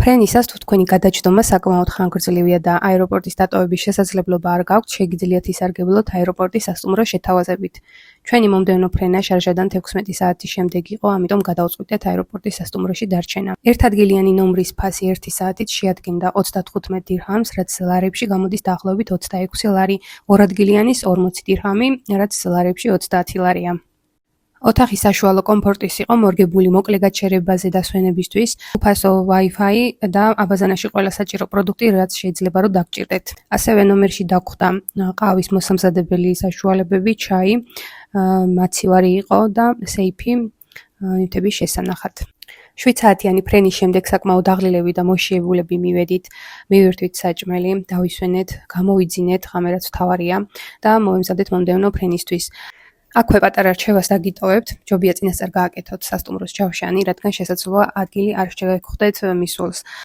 ფრენისას თუ თქვენი გადაჯდომა საკმაოდ ხანგრძლივია და აეროპორტის დატოვების შესაძლებლობა არ გაქვთ, შეგიძლიათ ისარგებლოთ აეროპორტის სასტუმრო შეთავაზებით. ჩვენი მომდევნო ფრენა შარჟადან 16 საათის შემდეგ იყო, ამიტომ გადავწყვიტეთ აეროპორტის სასტუმროში დარჩენა. ერთადგილიანი ნომრის ფასი 1 საათით შეადგენდა 35 დირჰამს, რაც ლარებში გამოდის დაახლოებით 26 ლარი, ორადგილიანის 40 დირჰამი, რაც ლარებში 30 ლარია. ოთახი საშუალო კომფორტის იყო, მორგებული მოკლე გაჩერებაზე დასვენებისთვის, უფასო Wi-Fi და აბაზანაში ყველა საჭირო პროდუქტი, რაც შეიძლება რომ დაგჭირდეთ. ასევე ნომერში დაგხვდა ყავის მოსამზადებელი საშუალებები, ჩაი, მაცივარი იყო და სეიფი ნივთების შესანახად. 7 საათიანი ფრენის შემდეგ საკმაოდ აღლილები და მოშიებულები მივირთვით საჭმელი, დავისვენეთ, გამოვიძინეთ, ღამე რაც მთავარია და მოვემზადეთ მომდევნო ფრენისთვის. აქვე პატარა რჩევას დაგიტოვებთ, ჯობია წინასწარ გააკეთოთ სასტუმროს ჯავშანი, რადგან შესაძლოა ადგილი არ შეგხვდეთ მისულს.